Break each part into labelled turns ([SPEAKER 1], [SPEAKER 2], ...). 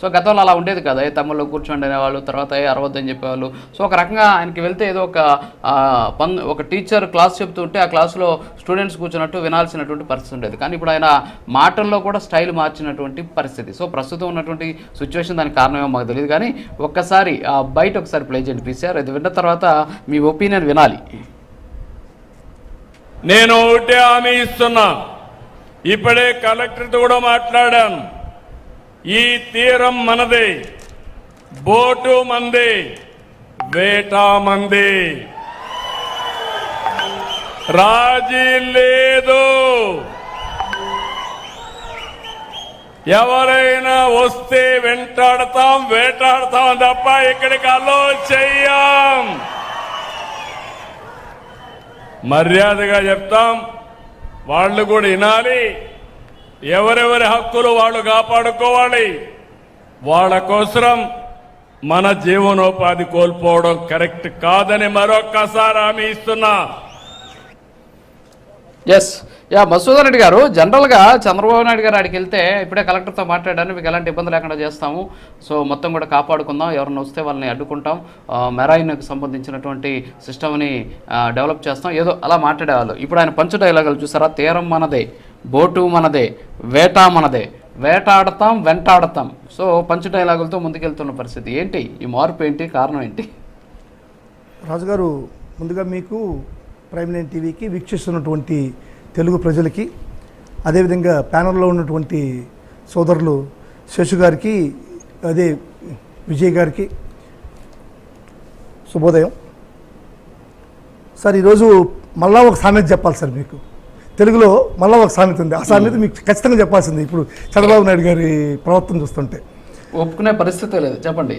[SPEAKER 1] So గతంలో అలా ఉండేది కదా, తమ్ముళ్ళు కూర్చోండి అనేవాళ్ళు, తర్వాత అరవద్దని చెప్పేవాళ్ళు. సో ఒక రకంగా ఆయనకి వెళ్తే ఏదో ఒక టీచర్ క్లాస్ చెప్తూ ఉంటే ఆ క్లాసులో స్టూడెంట్స్ కూర్చున్నట్టు వినాల్సినటువంటి పరిస్థితి ఉండేది. కానీ ఇప్పుడు ఆయన మాటల్లో కూడా స్టైల్ మార్చినటువంటి పరిస్థితి. సో ప్రస్తుతం ఉన్నటువంటి సిచ్యువేషన్ దానికి కారణమేమో మాకు తెలియదు. కానీ ఒక్కసారి బయట ఒకసారి ప్లే చేయండి పీసీఆర్. ఇది విన్న తర్వాత మీ ఒపీనియన్ వినాలి.
[SPEAKER 2] నేను ఒకటే హామీ ఇస్తున్నా, ఇప్పుడే కలెక్టర్తో కూడా మాట్లాడాను. ఈ తీరం మనదే, బోటు మంది, వేట మంది, రాజీ లేదు. ఎవరైనా వస్తే వెంటాడతాం, వేటాడతాం తప్ప ఇక్కడికి అలో చెయ్యం. మర్యాదగా చెప్తాం, వాళ్ళు కూడా వినాలి. ఎవరెవరి హక్కులు వాళ్ళు కాపాడుకోవాలి. వాళ్ళ కోసం మన జీవనోపాధి కోల్పోవడం కరెక్ట్ కాదని మరొక్కసారి హామీ ఇస్తున్నా.
[SPEAKER 1] ఎస్ మసూదన్ రెడ్డి గారు, జనరల్గా చంద్రబాబు నాయుడు గారు ఆడికి వెళ్తే ఇప్పుడే కలెక్టర్తో మాట్లాడాను, మీకు ఎలాంటి ఇబ్బంది లేకుండా చేస్తాము, సో మొత్తం కూడా కాపాడుకుందాం, ఎవరైనా వస్తే వాళ్ళని అడ్డుకుంటాం, మెరైన్కి సంబంధించినటువంటి సిస్టమ్ని డెవలప్ చేస్తాం, ఏదో అలా మాట్లాడేవాళ్ళు. ఇప్పుడు ఆయన పంచ డైలాగులు చూసారా? తీరం మనదే, బోటు మనదే, వేట మనదే, వేటాడతాం వెంటాడతాం. సో పంచ డైలాగులతో ముందుకెళ్తున్న పరిస్థితి ఏంటి? ఈ మార్పు ఏంటి? కారణం ఏంటి?
[SPEAKER 3] రాజుగారు, ముందుగా మీకు ప్రైమ్ లైన్ టీవీకి వీక్షిస్తున్నటువంటి తెలుగు ప్రజలకి, అదేవిధంగా ప్యానల్లో ఉన్నటువంటి సోదరులు శేషు గారికి, అదే విజయ్ గారికి శుభోదయం. సార్, ఈరోజు మళ్ళా ఒక సామెత చెప్పాలి సార్. మీకు తెలుగులో మళ్ళా ఒక సామెత ఉంది, ఆ సామెత మీకు ఖచ్చితంగా చెప్పాల్సింది. ఇప్పుడు చంద్రబాబు నాయుడు గారి ప్రవర్తన చూస్తుంటే
[SPEAKER 1] ఒప్పుకునే పరిస్థితి లేదు. చెప్పండి.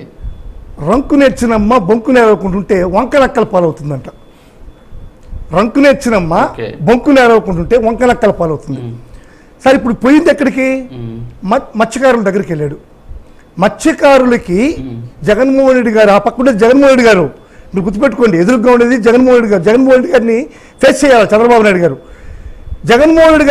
[SPEAKER 3] రంకు నేర్చినమ్మ బొంకు నేరవకుంటుంటే వంకలక్కల పాలవుతుందంట. రంకు నేర్చినమ్మ బొంకు నేరవకుంటుంటే వంకలక్కల పాలవుతుంది. సరే, ఇప్పుడు పోయింది ఎక్కడికి? మత్స్యకారుల దగ్గరికి వెళ్ళాడు. మత్స్యకారులకి జగన్మోహన్ రెడ్డి గారు, ఆ పక్కన జగన్మోహన్ రెడ్డి గారు, మీరు గుర్తుపెట్టుకోండి, ఎదురుగా ఉండేది జగన్మోహన్ రెడ్డి గారు. జగన్మోహన్ రెడ్డి గారిని ఫేస్ చేయాలి చంద్రబాబు నాయుడు గారు. జగన్మోహన్ రెడ్డి గారు